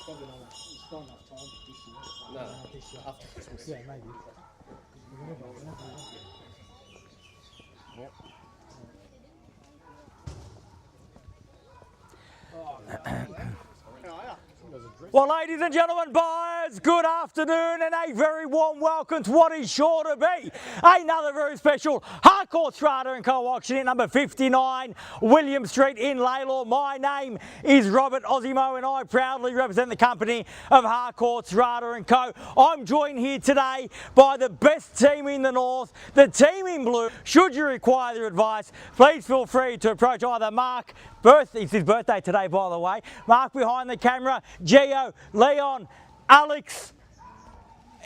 probably not enough. It's not enough time this year. No, This year. after Christmas. Yeah, maybe. Yep. Well, ladies and gentlemen, buyers, good afternoon and a very warm welcome to what is sure to be another very special Harcourts Rata and Co auction at number 59 William Street in LALOR. My name is Robert Ozzimo and I proudly represent the company of Harcourts Rata and Co. I'm joined here today by the best team in the north, the team in blue. Should you require their advice, please feel free to approach either Mark, it's his birthday today by the way, Mark behind the camera, Gio, Leon, Alex,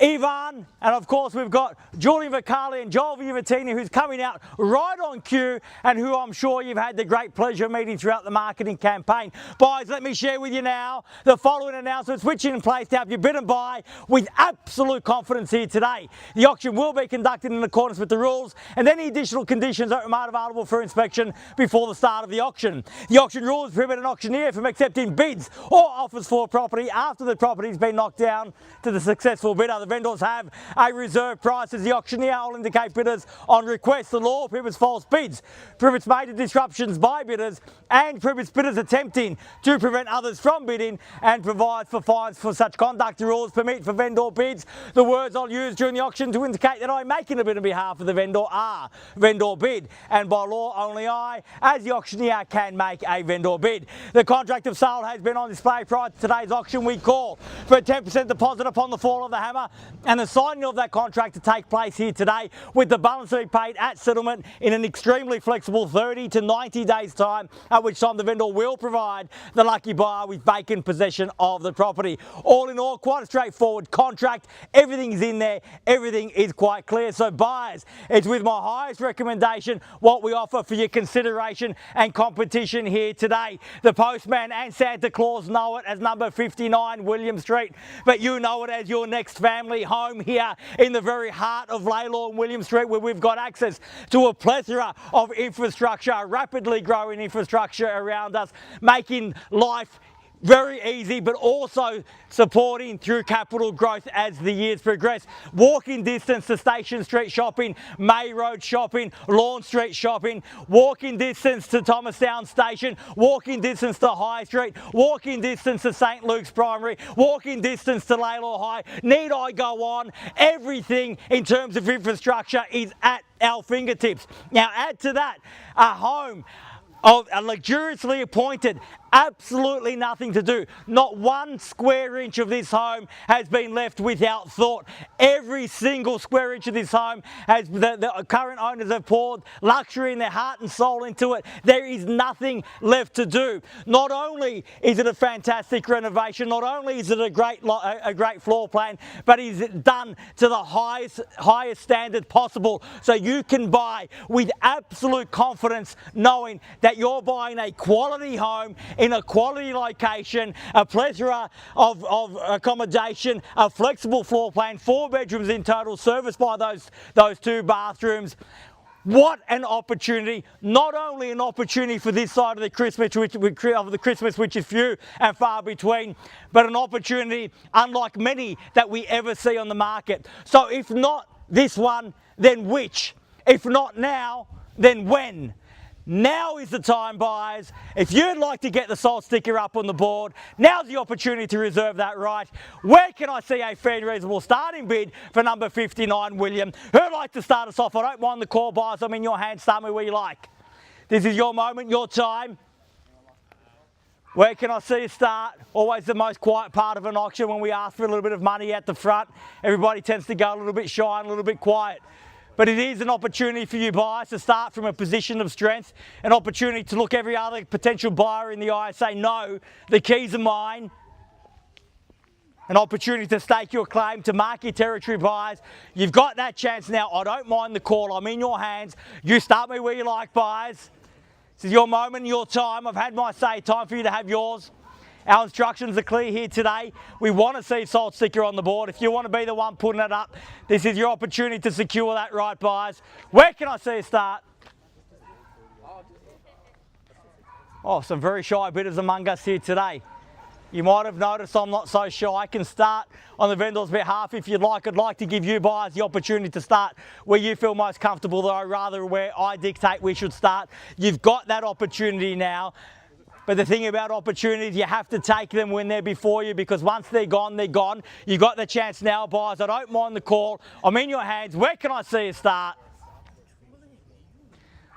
Ivan, and of course we've got Julian, Vocale and Viavattene who's coming out right on cue and who I'm sure you've had the great pleasure of meeting throughout the marketing campaign. Guys, let me share with you now the following announcements which are in place to help you bid and buy with absolute confidence here today. The auction will be conducted in accordance with the rules and any additional conditions are available for inspection before the start of the auction. The auction rules prohibit an auctioneer from accepting bids or offers for a property after the property's been knocked down to the successful bidder. The vendors have a reserve price as the auctioneer will indicate bidders on request. The law prohibits false bids, prohibits major disruptions by bidders and prohibits bidders attempting to prevent others from bidding and provides for fines for such conduct. The rules permit for vendor bids. The words I'll use during the auction to indicate that I'm making a bid on behalf of the vendor are vendor bid, and by law only I, as the auctioneer, can make a vendor bid. The contract of sale has been on display prior to today's auction. We call for a 10% deposit upon the fall of the hammer and the signing of that contract to take place here today, with the balance to be paid at settlement in an extremely flexible 30 to 90 days time, at which time the vendor will provide the lucky buyer with vacant possession of the property. All in all, quite a straightforward contract. Everything is in there, everything is quite clear. So buyers, it's with my highest recommendation what we offer for your consideration and competition here today. The postman and Santa Claus know it as number 59 William Street, but you know it as your next family home here in the very heart of LALOR and William Street, where we've got access to a plethora of infrastructure, rapidly growing infrastructure around us, making life very easy, but also supporting through capital growth as the years progress. Walking distance to Station Street shopping, May Road shopping, Lawn Street shopping, walking distance to Thomastown Station, walking distance to High Street, walking distance to St Luke's Primary, walking distance to LALOR High. Need I go on? Everything in terms of infrastructure is at our fingertips. Now add to that a home of a luxuriously appointed, absolutely nothing to do. Not 1 square inch of this home has been left without thought. Every single square inch of this home has the current owners have poured luxury in their heart and soul into it. There is nothing left to do. Not only is it a fantastic renovation, not only is it a great floor plan, but is it done to the highest standard possible, so you can buy with absolute confidence knowing that you're buying a quality home in a quality location, a plethora of accommodation, a flexible floor plan, 4 bedrooms in total, serviced by those 2 bathrooms. What an opportunity! Not only an opportunity for this side of the Christmas, which is few and far between, but an opportunity unlike many that we ever see on the market. So if not this one, then which? If not now, then when? Now is the time, buyers. If you'd like to get the sold sticker up on the board, now's the opportunity to reserve that right. Where can I see a fair and reasonable starting bid for number 59 William? Who'd like to start us off? I don't mind the call, buyers. I'm in your hands. Start me where you like. This is your moment, your time. Where can I see you start? Always the most quiet part of an auction when we ask for a little bit of money at the front. Everybody tends to go a little bit shy and a little bit quiet. But it is an opportunity for you buyers to start from a position of strength, an opportunity to look every other potential buyer in the eye and say, no, the keys are mine. An opportunity to stake your claim, to mark your territory, buyers. You've got that chance now. I don't mind the call. I'm in your hands. You start me where you like, buyers. This is your moment, your time. I've had my say. Time for you to have yours. Our instructions are clear here today. We want to see sold sticker on the board. If you want to be the one putting it up, this is your opportunity to secure that right, buyers. Where can I see you start? Oh, some very shy bidders among us here today. You might have noticed I'm not so shy. I can start on the vendor's behalf if you'd like. I'd like to give you buyers the opportunity to start where you feel most comfortable, though, rather where I dictate we should start. You've got that opportunity now. But the thing about opportunities, you have to take them when they're before you, because once they're gone, they're gone. You've got the chance now, buyers. I don't mind the call. I'm in your hands. Where can I see you start?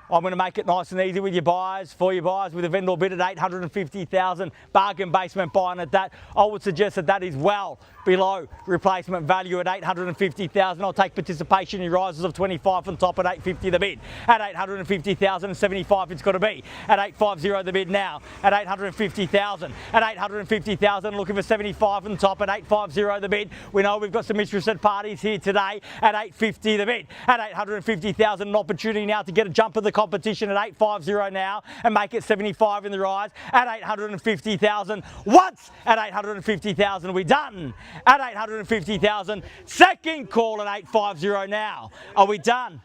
I'm going to make it nice and easy with your buyers, for your buyers, with a vendor bid at 850,000, bargain basement buying at that. I would suggest that that is well below replacement value at 850,000. I'll take participation in rises of 25 on top at 850 the bid. At 850,000 and 75 it's got to be. At 850 the bid now. At 850,000. At 850,000 looking for 75 on top at 850 the bid. We know we've got some interested parties here today at 850 the bid. At 850,000 an opportunity now to get a jump of the competition at 850 now and make it 75 in the rise. At 850,000 once. At 850,000 we're done. At 850,000, second call at 850 now. Are we done?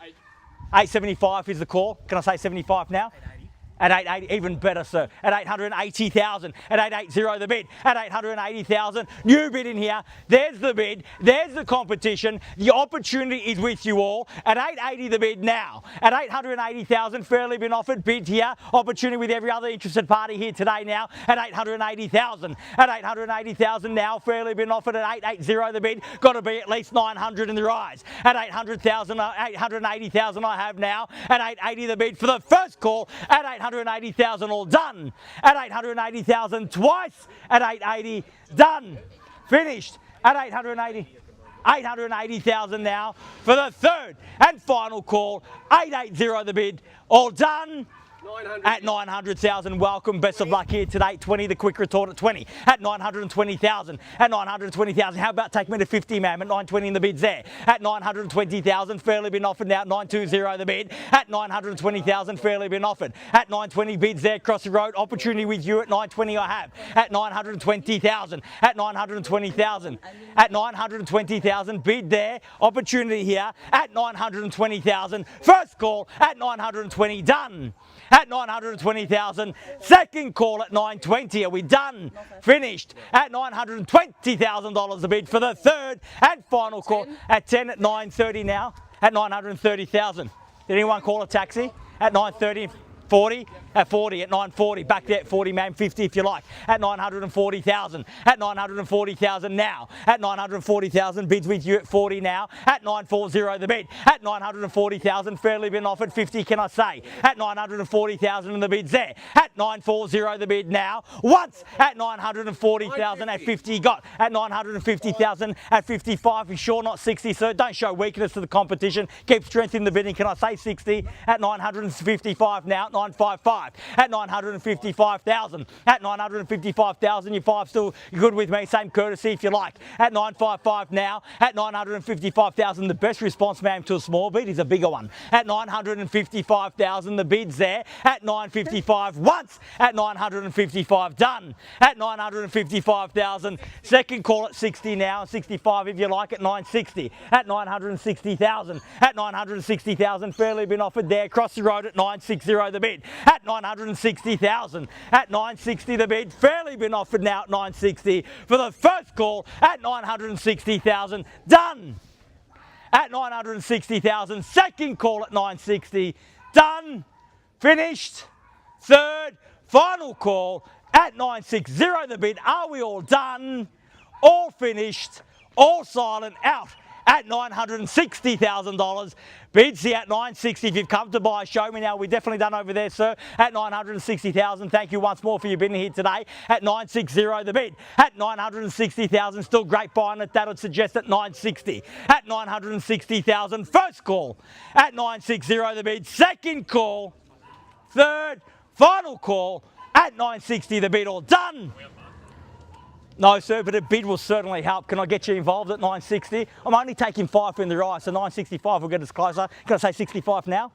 875 is the call. Can I say 75 now? At 880, even better, sir. At 880,000. At 880 the bid. At 880,000, new bid in here. There's the bid. There's the competition. The opportunity is with you all. At 880 the bid now. At 880,000, fairly been offered bid here. Opportunity with every other interested party here today now. At 880,000. At 880,000 now, fairly been offered at 880 the bid. Got to be at least 900 in the rise. At 800,000, 880,000 I have now. At 880 the bid for the first call. At 880,000 all done. At 880,000 twice. At 880 done. Finished. At 880,000 now for the third and final call. 880 the bid. All done. 900. At 900,000, welcome. Best of luck here today. 20, the quick retort at 20. At 920,000. At 920,000. How about take me to 50, ma'am? At 920 in the bids there. At 920,000, fairly been offered now. 920 the bid. At 920,000, fairly been offered. At 920 bids there, across the road. Opportunity with you at 920 I have. At 920,000. At 920,000. At 920,000, bid there. Opportunity here at 920,000. First call at 920, done. At 920,000, second call at 920. Are we done? Finished. At $920,000 a bid for the third and final call. At 10 at 930 now. At 930,000. Did anyone call a taxi? At 930. 40, at 40, at 940, back there at 40, man, 50 if you like, at 940,000, at 940,000 now, at 940,000, bids with you at 40 now, at 940 the bid, at 940,000, fairly been offered 50, can I say, at 940,000 and the bid's there, at 940 the bid now, once, at 940,000, at 50 got, at 950,000, at 55, you sure not 60, sir, don't show weakness to the competition, keep strength in the bidding, can I say 60, at 955 now, 955, at 955,000, at 955,000, you five still good with me, same courtesy if you like, at 955 now, at 955,000, the best response, ma'am, to a small bid is a bigger one, at 955,000, the bid's there, at 955 once, at 955 done, at 955,000, second call at 60 now, 65 if you like, at 960, at 960,000, at 960,000, fairly been offered there, across the road at 960 the bid, at 960,000, at 960 the bid, fairly been offered now at 960 for the first call at 960,000, done. At 960,000, second call at 960, done, finished, third, final call at 960 the bid. Are we all done? All finished, all silent, out at $960,000. Bids here at 960. If you've come to buy, show me now. We're definitely done over there, sir. At 960,000. Thank you once more for your bidding here today. At 960 the bid. At 960,000. Still great buying at that. I'd suggest at 960. At 960,000. First call. At 960 the bid. Second call. Third. Final call. At 960 the bid. All done. No, sir, but a bid will certainly help. Can I get you involved at 960? I'm only taking 5 in the rise, so 965 will get us closer. Can I say 65 now?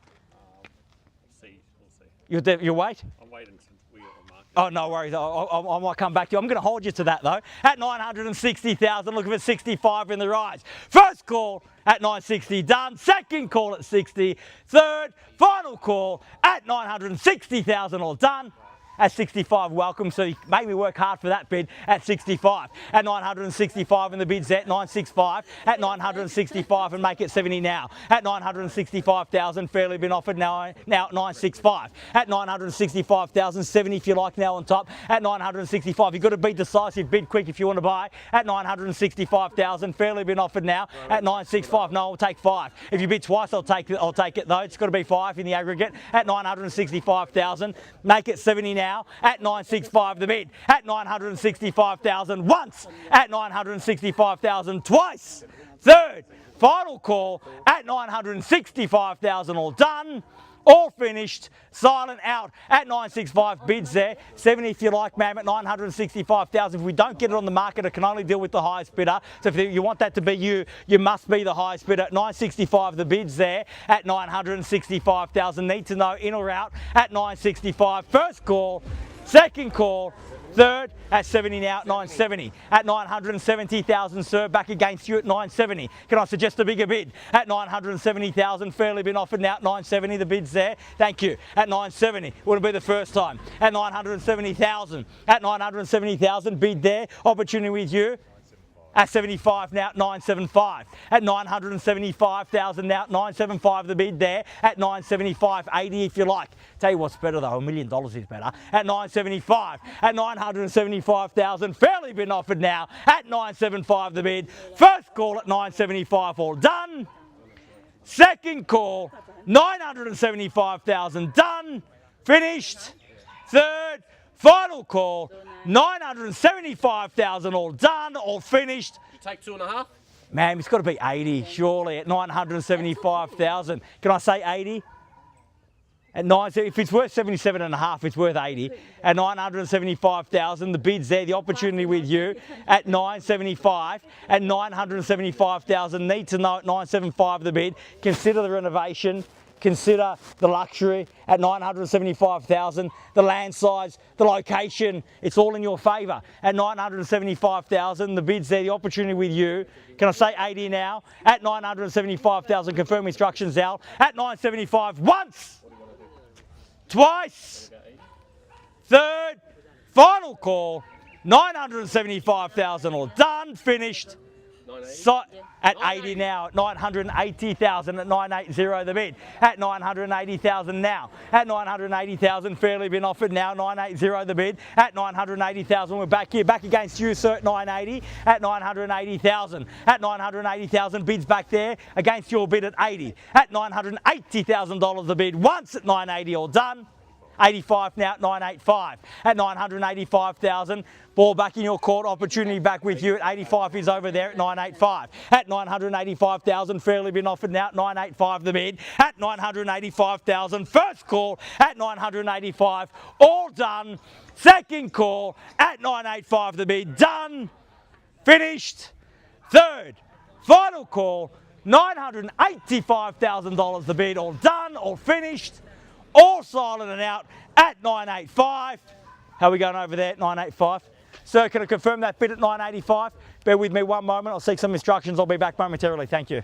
We'll see. You'll wait? I'm waiting since we got the market. Oh, no worries. I might come back to you. I'm going to hold you to that, though. At 960,000, looking for 65 in the rise. First call at 960, done. Second call at 60. Third, final call at 960,000, all done. at 65. Welcome. So you made me work hard for that bid at 65. At 965 and the bid's at 965. At 965 and make it 70 now. At 965,000, fairly been offered now at 965. At 965,000, 70 if you like now on top. At 965, you've got to be decisive, bid quick if you want to buy. At 965,000, fairly been offered now at 965. No, I'll take 5. If you bid twice, I'll take it though. It's got to be 5 in the aggregate. At 965,000, make it 70 now. At 965 the bid. At 965,000 once. At 965,000 twice. Third, final call at 965,000. All done. All finished, silent out at 965, bids there, 70 if you like, ma'am, at 965,000. If we don't get it on the market, it can only deal with the highest bidder. So if you want that to be you, you must be the highest bidder. At 965, the bids there at 965,000. Need to know in or out at 965. First call, second call, third at 70 now at 970. At 970,000, sir, back against you at 970. Can I suggest a bigger bid? At 970,000, fairly been offered now at 970. The bid's there. Thank you. At 970, wouldn't be the first time. At 970,000. At 970,000, bid there. Opportunity with you. At 75 now at 975. At 975,000 now at 975 the bid there. At 975, 80 if you like. Tell you what's better though, $1 million is better. At 975. At 975,000, fairly been offered now. At 975 the bid. First call at 975, all done. Second call, 975,000 done. Finished. Third, final call, 975,000 all done, all finished. You take 2.5? Ma'am, it's got to be 80, surely, at 975,000. Can I say 80? At 9, if it's worth 77.5, it's worth 80. At 975,000, the bid's there, the opportunity with you at 975. At 975,000, need to know at 975 the bid. Consider the renovation. Consider the luxury at 975,000, the land size, the location, it's all in your favour. At 975,000, the bid's there, the opportunity with you. Can I say 80 now? At 975,000, confirm instructions, Al. At 975, once, twice, third, final call, 975,000, all done, finished. So, at 80 now, at 980,000, at 980 the bid. At 980,000 now. At 980,000, fairly been offered now, 980 the bid. At 980,000, we're back here, back against you, sir, at 980. At 980,000. At 980,000, bids back there, against your bid at 80. At $980,000 the bid, once at 980, all done. 85 now at 985. At 985,000, ball back in your court, opportunity back with you at 85 is over there at 985. At 985,000, fairly been offered now at 985 the bid. At 985,000, first call at 985, all done. Second call at 985 the bid, done, finished. Third, final call, $985,000 the bid, all done, all finished. All silent and out at 985. How are we going over there at 985? Sir, can I confirm that bid at 985? Bear with me one moment. I'll seek some instructions. I'll be back momentarily. Thank you.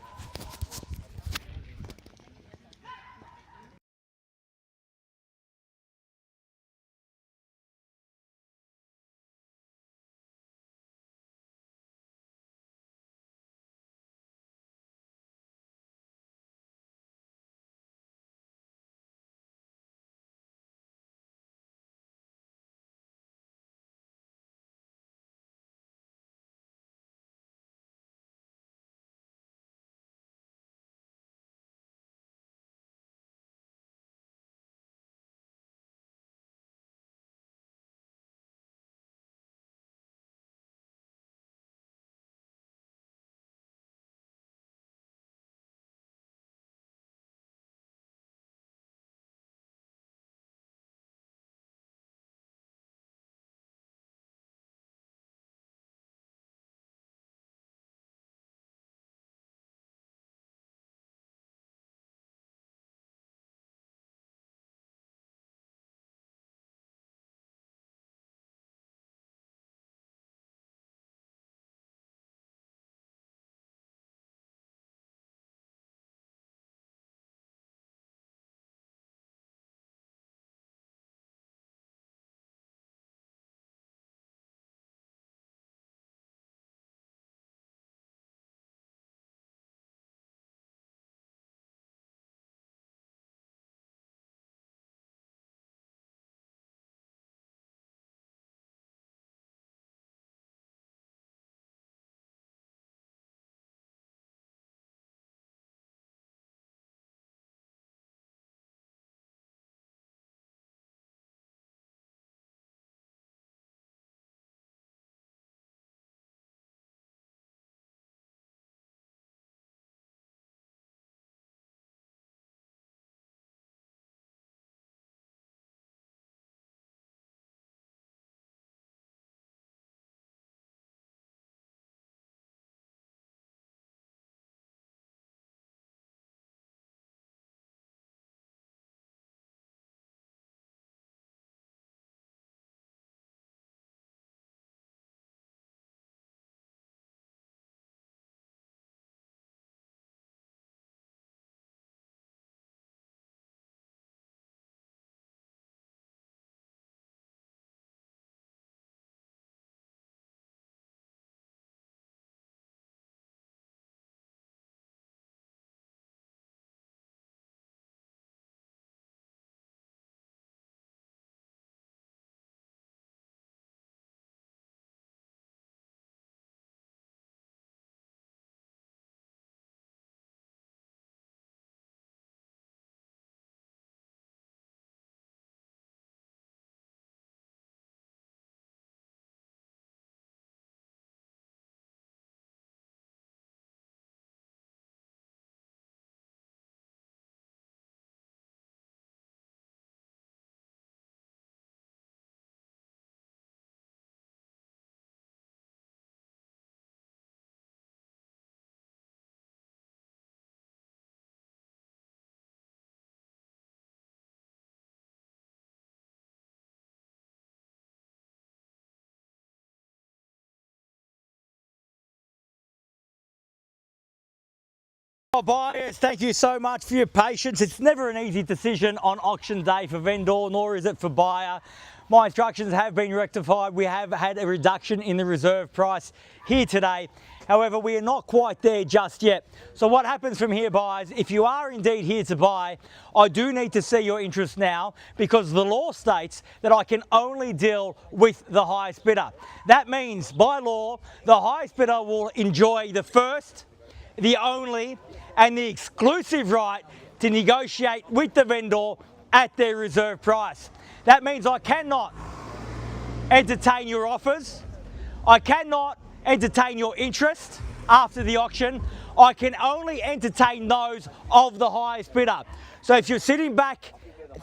Oh, buyers, thank you so much for your patience. It's never an easy decision on auction day for vendor, nor is it for buyer. My instructions have been rectified. We have had a reduction in the reserve price here today. However, we are not quite there just yet. So what happens from here, buyers, if you are indeed here to buy, I do need to see your interest now, because the law states that I can only deal with the highest bidder. That means, by law, the highest bidder will enjoy the first, the only, and the exclusive right to negotiate with the vendor at their reserve price. That means I cannot entertain your offers. I cannot entertain your interest after the auction. I can only entertain those of the highest bidder. So if you're sitting back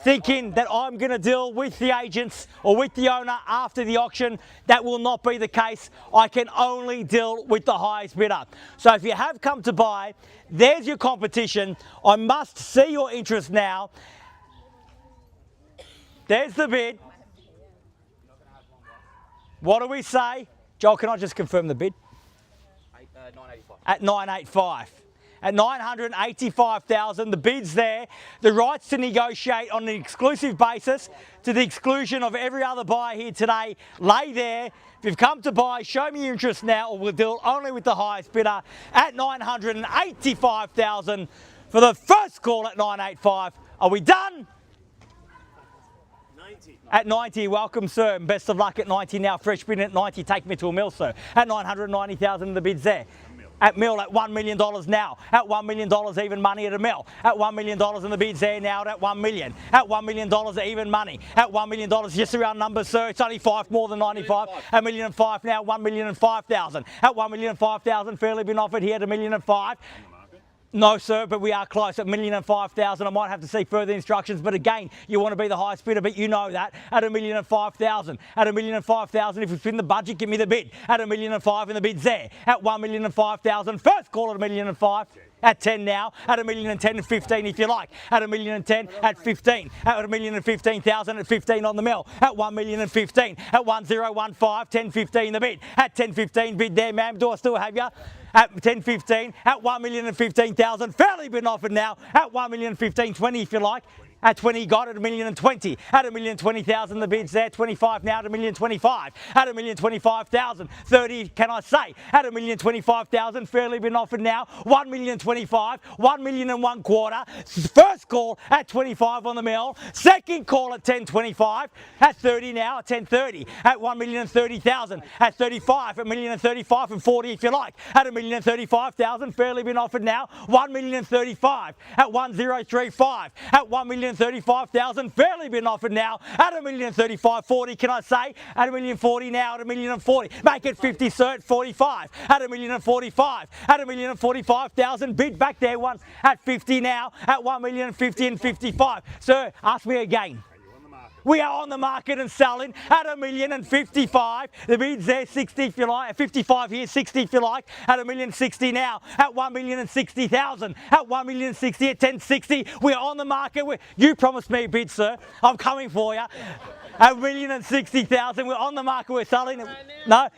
thinking that I'm going to deal with the agents or with the owner after the auction, that will not be the case. I can only deal with the highest bidder. So if you have come to buy, there's your competition. I must see your interest now. There's the bid. What do we say? Joel, can I just confirm the bid? 985. At 985. At 985,000, the bid's there. The rights to negotiate on an exclusive basis to the exclusion of every other buyer here today lay there. If you've come to buy, show me your interest now, or we'll deal only with the highest bidder at 985,000 for the first call at 985. Are we done? 90. At 90, welcome, sir. And best of luck at 90 now. Fresh bid at 90, take me to a mill, sir. At 990,000, the bid's there. At mill at $1 million now. At $1 million even money at a mill. At $1 million and the bid's there now at $1 million. At $1 million even money. At $1 million, just around numbers, sir. It's only 5 more than 95. $1.5 million now, $1,005,000. At $1,005,000, fairly been offered here at $1,005,000. No, sir, but we are close at $1,005,000. I might have to see further instructions, but again, you want to be the highest bidder, but you know that. At $1,005,000. At $1,005,000, if it's in the budget, give me the bid. At $1,005,000 and the bid's there. At $1,005,000. First call at $1,005,000. At 10 now, at $1,010,000 and 15 if you like. At $1,010,000 at 15. At $1,015,000 at 15 on the mill. At $1,015,000 at 1015, 1015 the bid. At 1015 bid there, ma'am. Do I still have you? At 1015 at 1,015,000. Fairly been offered now. At 1,015,20 if you like. At 20, got it, $1,020,000. At $1,020,000, the bid's there. 25 now at $1,025,000. At $1,025,000. 30, can I say? At $1,025,000, fairly been offered now. $1,025,000. $1,001,025. First call at 25 on the mill. Second call at 10.25. At 30 now, at 10.30. At $1,030,000. At 35, at $1,035,000 and 40 if you like. At $1,035,000, fairly been offered now. $1,035,000. At 1035. At $1,035,000, fairly been offered now. At $1,035,040, can I say? At $1,040,000 now, at $1,040,000. Make it 50, sir, at 45. At $1,045,000. At $1,045,000, bid back there one. At 50 now, at $1,050,000 and 55. Sir, ask me again. We are on the market and selling at $1,055,000. The bid's there, 60 if you like. At 55 here, 60 if you like. At $1,060,000 now. At $1,060,000. At $1,060,000 at 10.60. We are on the market. You promised me a bid, sir. I'm coming for you. At $1,060,000. We're on the market. We're selling. No.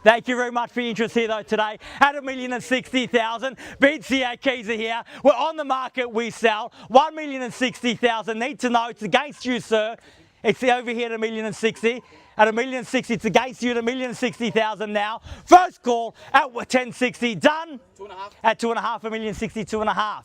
Thank you very much for your interest here though today. At $1,060,000, bids here, keys are here. We're on the market, we sell. $1,060,000. Need to know it's against you, sir. It's over here at $1,060,000. At $1,060,000, it's against you at $1,060,000 now. First call at 10.60. Done. 2.5. At 2.5, $1,060,000, 2.5.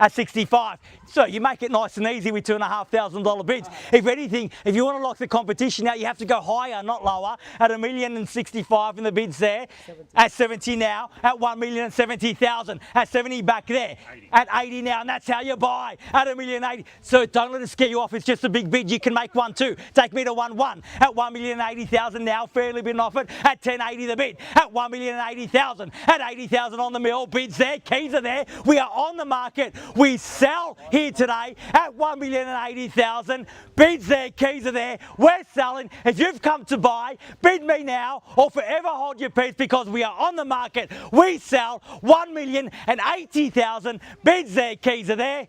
At 65. So you make it nice and easy with $2,500 bids. If anything, if you want to lock the competition out, you have to go higher, not lower. At $1,065,000 and the bids there. 70. At 70 now. At $1,070,000. At 70 back there. 80. At 80 now, and that's how you buy. At $1,080,000. So don't let it scare you off. It's just a big bid. You can make one too. Take me to 1-1. At $1,080,000 now, fairly been offered. At 10.80 the bid. At $1,080,000. At 80,000 on the mill. Bids there. Keys are there. We are on the market. We sell here today at $1,080,000. Bids there, keys are there. We're selling. If you've come to buy, bid me now or forever hold your peace, because we are on the market. We sell $1,080,000. Bids there, keys are there.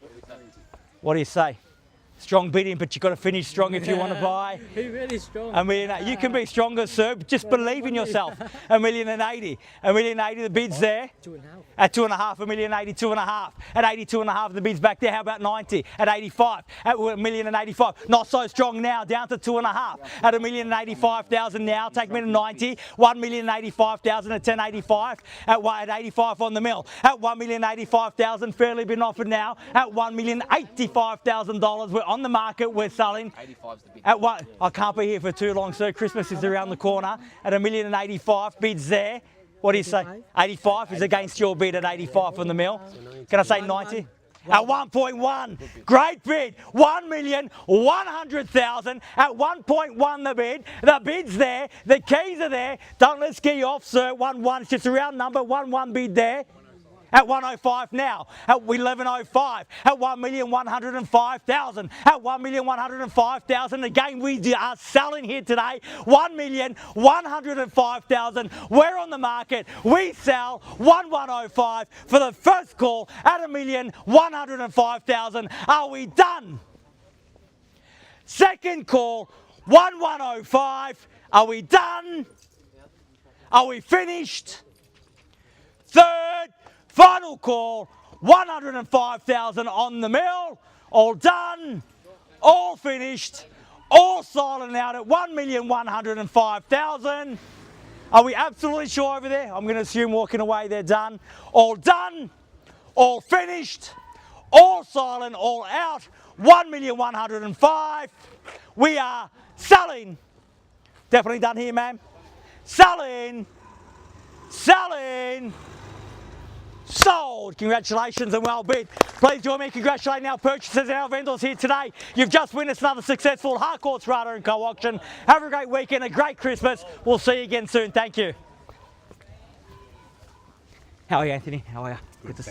What do you say? Strong bidding, but you've got to finish strong if you want to buy. He's really strong. $1 million. You can be stronger, sir. Just believe in yourself. $1,080,000. $1,080,000. The bid's there. 2.5. At 2.5, $1,080,000, 2.5. At 82.5, the bid's back there. How about 90? At 85. At $1,085,000. Not so strong now. Down to 2.5. At $1,085,000 now. Take me to 90. $1,085,000 at 10.85. At 85 on the mill. At $1,085,000. Fairly been offered now. At $1,085,000. We're on the market. We're selling. 85's the bid. At what? I can't be here for too long, sir. Christmas is around the corner. At $1,085,000, bids there. What do you say? 85 is against your bid at 85 on the mill. Can I say 90? At 1.1, great bid. 1,100,000 at 1.1 the bid. The bid's there. The keys are there. Don't let ski you off, sir. 1.1. It's just a round number. 1.1 bid there. At 105 now, at 1105, at 1,105,000, at 1,105,000. Again, we are selling here today. 1,105,000. We're on the market. We sell 1,105 for the first call at 1,105,000. Are we done? Second call, 1,105. Are we done? Are we finished? Third. Final call, 105,000 on the mill. All done, all finished, all silent out at 1,105,000. Are we absolutely sure over there? I'm going to assume walking away they're done. All done, all finished, all silent, all out, 1,105,000. We are selling. Definitely done here, ma'am. Selling. Selling. Sold. Congratulations and well bid. Please join me in congratulating our purchasers and our vendors here today. You've just witnessed another successful Harcourts, Rata and Co auction. Have a great weekend, a great Christmas. We'll see you again soon. Thank you. How are you, Anthony? How are you? Good to see you.